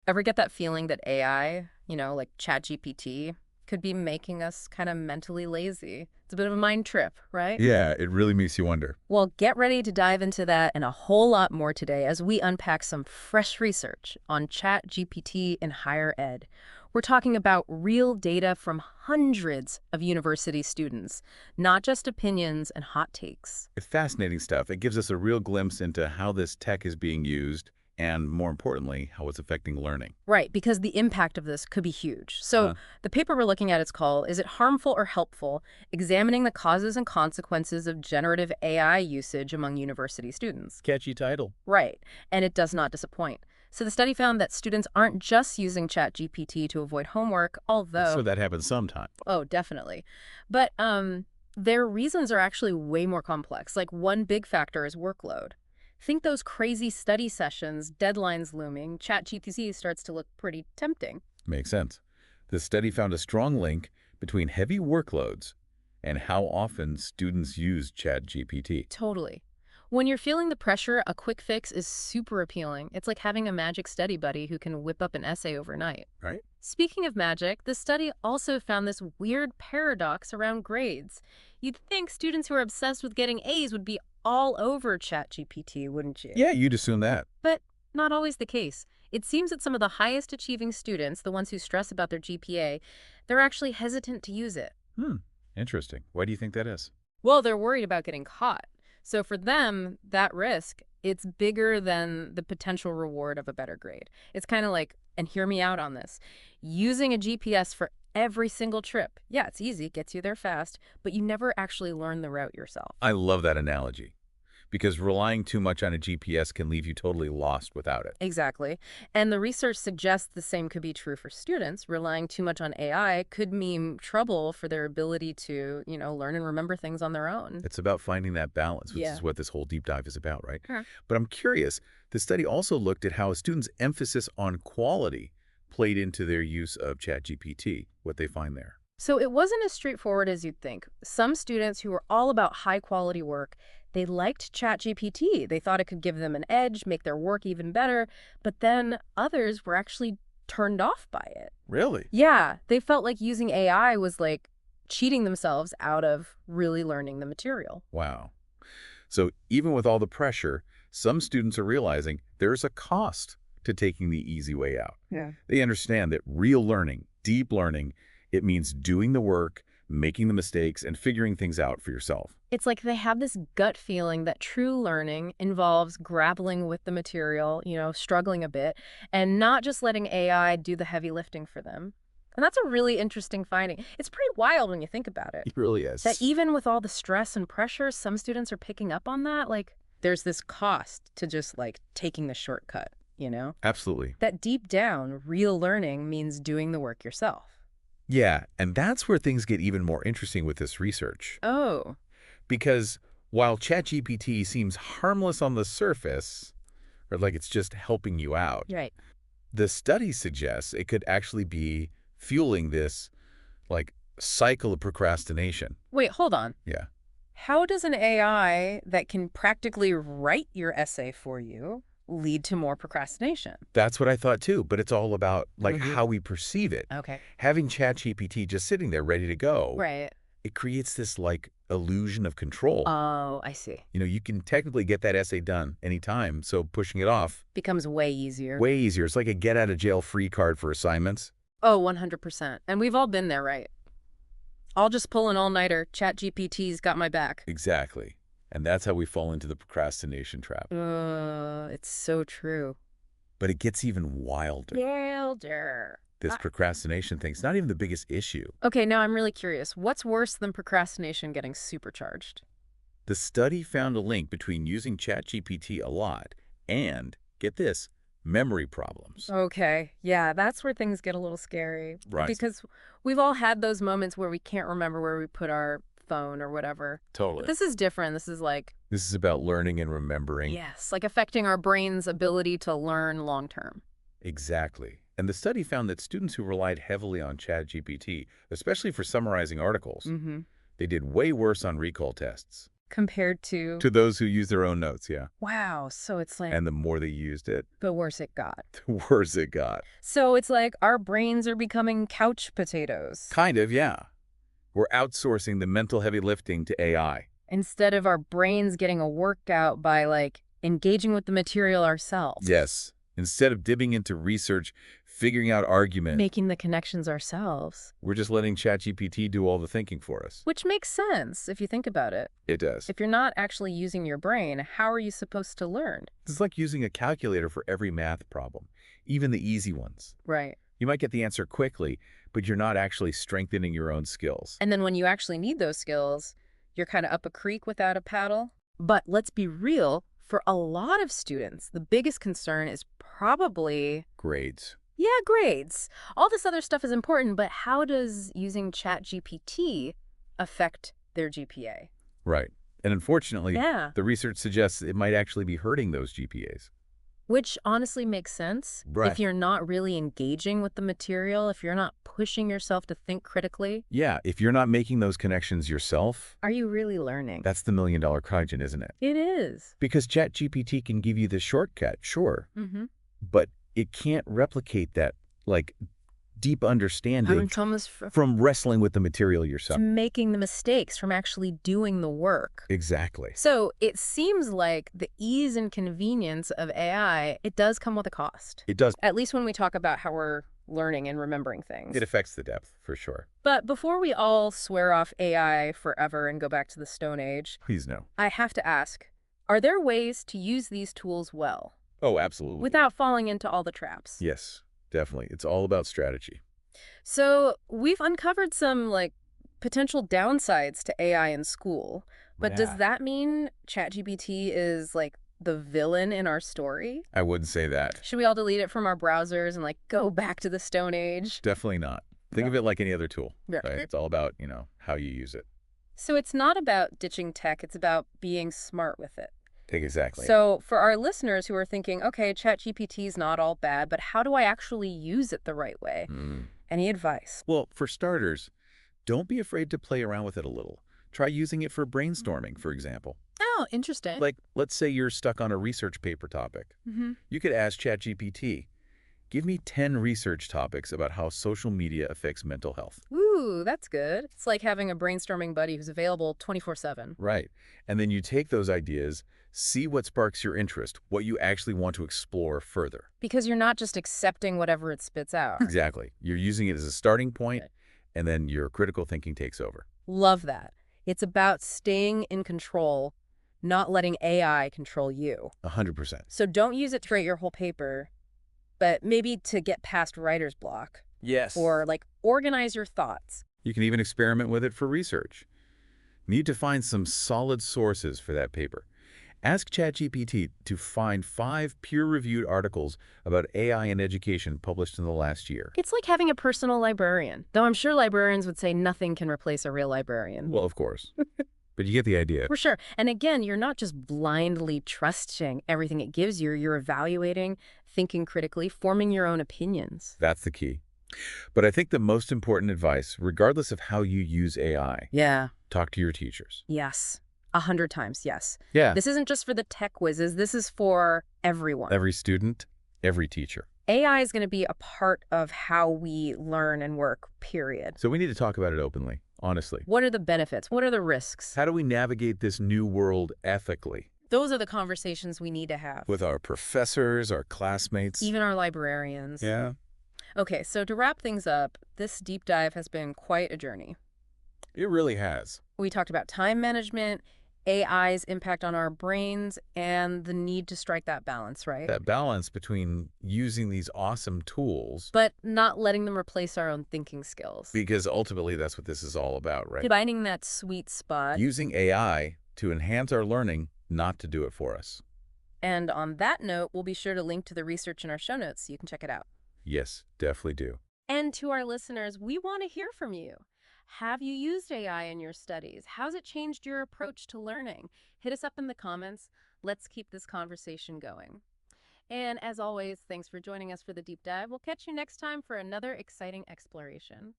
Ever get that feeling that AI, like ChatGPT, could be making us kind of mentally lazy? It's a bit of a mind trip, right? Yeah, it really makes you wonder. Well, get ready to dive into that and a whole lot more today as we unpack some fresh research on ChatGPT in higher ed. We're talking about real data from hundreds of university students, not just opinions and hot takes. It's fascinating stuff. It gives us a real glimpse into how this tech is being used and, more importantly, how it's affecting learning. Right, because the impact of this could be huge. So Uh, the paper we're looking at is called Is It Harmful or Helpful? Examining the Causes and Consequences of Generative AI Usage Among University Students. Catchy title. Right, and it does not disappoint. So the study found that students aren't just using ChatGPT to avoid homework, So although, that happens sometime. oh, definitely. But their reasons are actually way more complex. Like one big factor is workload. Think those crazy study sessions, deadlines looming, ChatGPT starts to look pretty tempting. Makes sense. The study found a strong link between heavy workloads and how often students use ChatGPT. Totally. When you're feeling the pressure, a quick fix is super appealing. It's like having a magic study buddy who can whip up an essay overnight. Right? Speaking of magic, the study also found this weird paradox around grades. You'd think students who are obsessed with getting A's would be all over ChatGPT, wouldn't you? Yeah, you'd assume that. But not always the case. It seems that some of the highest achieving students, the ones who stress about their GPA, they're actually hesitant to use it. Hmm. Interesting. Why do you think that is? Well, they're worried about getting caught. So for them, that risk, it's bigger than the potential reward of a better grade. It's kind of like, and hear me out on this, using a GPS for every single trip. Yeah, it's easy, it gets you there fast, but you never actually learn the route yourself. I love that analogy because relying too much on a GPS can leave you totally lost without it. Exactly. And the research suggests the same could be true for students. Relying too much on AI could mean trouble for their ability to, learn and remember things on their own. It's about finding that balance, which Yeah. is what this whole deep dive is about, right? Huh. But I'm curious, the study also looked at how a student's emphasis on quality played into their use of ChatGPT, what they find there. So it wasn't as straightforward as you'd think. Some students who were all about high quality work, they liked ChatGPT. They thought it could give them an edge, make their work even better. But then others were actually turned off by it. Really? Yeah, they felt like using AI was like cheating themselves out of really learning the material. Wow. So even with all the pressure, some students are realizing there's a cost to taking the easy way out. Yeah. They understand that real learning, deep learning, it means doing the work, making the mistakes, and figuring things out for yourself. It's like they have this gut feeling that true learning involves grappling with the material, struggling a bit, and not just letting AI do the heavy lifting for them. And that's a really interesting finding. It's pretty wild when you think about it. It really is. That even with all the stress and pressure, some students are picking up on that. Like, there's this cost to just, like, taking the shortcut. Absolutely. That deep down, real learning means doing the work yourself. Yeah, and that's where things get even more interesting with this research. Oh, Because while ChatGPT seems harmless on the surface, or like it's just helping you out, right. the study suggests it could actually be fueling this, like, cycle of procrastination. Wait, hold on. Yeah. How does an AI that can practically write your essay for you lead to more procrastination? That's what I thought too, but it's all about, like, Mhm. how we perceive it. Okay. Having ChatGPT just sitting there ready to go, Right. it creates this, like, illusion of control. Oh, I see. You can technically get that essay done anytime, so pushing it off, Becomes way easier. way easier. It's like a get-out-of-jail-free card for assignments. Oh, 100%. And we've all been there, right? I'll just pull an all-nighter. ChatGPT's got my back. Exactly. And that's how we fall into the procrastination trap. It's so true. But it gets even wilder. Wilder. This procrastination thing's not even the biggest issue. Okay, now I'm really curious. What's worse than procrastination getting supercharged? The study found a link between using ChatGPT a lot and, get this, memory problems. Okay, yeah, that's where things get a little scary. Right. Because we've all had those moments where we can't remember where we put our phone or whatever. Totally. But this is different. This is like, This is about learning and remembering. yes, like affecting our brain's ability to learn long term. Exactly. And the study found that students who relied heavily on ChatGPT, especially for summarizing articles, Mm-hmm. they did way worse on recall tests. Compared to, to those who use their own notes, yeah. wow, so it's like, And the more they used it, the worse it got. the worse it got. So it's like our brains are becoming couch potatoes. Kind of, yeah. We're outsourcing the mental heavy lifting to AI. Instead of our brains getting a workout by, like, engaging with the material ourselves. Yes. Instead of dipping into research, figuring out argument, Making the connections ourselves. we're just letting ChatGPT do all the thinking for us. Which makes sense if you think about it. It does. If you're not actually using your brain, how are you supposed to learn? It's like using a calculator for every math problem, even the easy ones. Right. You might get the answer quickly, but you're not actually strengthening your own skills. And then when you actually need those skills, you're kind of up a creek without a paddle. But let's be real, for a lot of students, the biggest concern is probably, Grades. yeah, grades. All this other stuff is important, but how does using ChatGPT affect their GPA? Right. And unfortunately, Yeah. the research suggests it might actually be hurting those GPAs. Which honestly makes sense. Right. If you're not really engaging with the material, if you're not pushing yourself to think critically, Yeah, if you're not making those connections yourself, are you really learning? that's the million-dollar question, isn't it? It is. Because ChatGPT can give you the shortcut, sure, Mm-hmm. but it can't replicate that, like, deep understanding Thomas from wrestling with the material yourself. making the mistakes, from actually doing the work. Exactly. So it seems like the ease and convenience of AI, it does come with a cost. It does. At least when we talk about how we're learning and remembering things. It affects the depth, for sure. But before we all swear off AI forever and go back to the Stone Age, Please no. I have to ask, are there ways to use these tools well Oh, absolutely. without falling into all the traps? Yes, definitely. It's all about strategy. So we've uncovered some, like, potential downsides to AI in school, but does Yeah. that mean ChatGPT is, like, the villain in our story? I wouldn't say that. Should we all delete it from our browsers and, like, go back to the Stone Age? Definitely not. Think of it like any other tool. Yeah. Right? It's all about, how you use it. So it's not about ditching tech, it's about being smart with it. Exactly. So for our listeners who are thinking, okay, ChatGPT is not all bad, but how do I actually use it the right way? Any advice? Well, for starters, don't be afraid to play around with it a little. Try using it for brainstorming, for example. Oh, interesting. Like, let's say you're stuck on a research paper topic. Mm-hmm. You could ask ChatGPT, give me 10 research topics about how social media affects mental health. Ooh, that's good. It's like having a brainstorming buddy who's available 24/7. Right. And then you take those ideas, see what sparks your interest, what you actually want to explore further. Because you're not just accepting whatever it spits out. Exactly. You're using it as a starting point, and then your critical thinking takes over. Love that. It's about staying in control, not letting AI control you. 100%. So don't use it to write your whole paper, but maybe to get past writer's block. Yes. Or, like, organize your thoughts. You can even experiment with it for research. Need to find some solid sources for that paper. Ask ChatGPT to find 5 peer-reviewed articles about AI in education published in the last year. It's like having a personal librarian, though I'm sure librarians would say nothing can replace a real librarian. Well, of course. But you get the idea. For sure. And again, you're not just blindly trusting everything it gives you. You're evaluating, thinking critically, forming your own opinions. That's the key. But I think the most important advice, regardless of how you use AI, Yeah. talk to your teachers. Yes. 100 times, yes. Yeah. This isn't just for the tech whizzes. This is for everyone. Every student, every teacher. AI is going to be a part of how we learn and work, period. So we need to talk about it openly, honestly. What are the benefits? What are the risks? How do we navigate this new world ethically? Those are the conversations we need to have. With our professors, our classmates. Even our librarians. Yeah. Okay, so to wrap things up, this deep dive has been quite a journey. It really has. We talked about time management, AI's impact on our brains, and the need to strike that balance, right? That balance between using these awesome tools, But not letting them replace our own thinking skills. because ultimately that's what this is all about, right? Finding that sweet spot. Using AI to enhance our learning, not to do it for us. And on that note, we'll be sure to link to the research in our show notes so you can check it out. Yes, definitely do. And to our listeners, we want to hear from you. Have you used AI in your studies? How's it changed your approach to learning? Hit us up in the comments. Let's keep this conversation going. And as always, thanks for joining us for the deep dive. We'll catch you next time for another exciting exploration.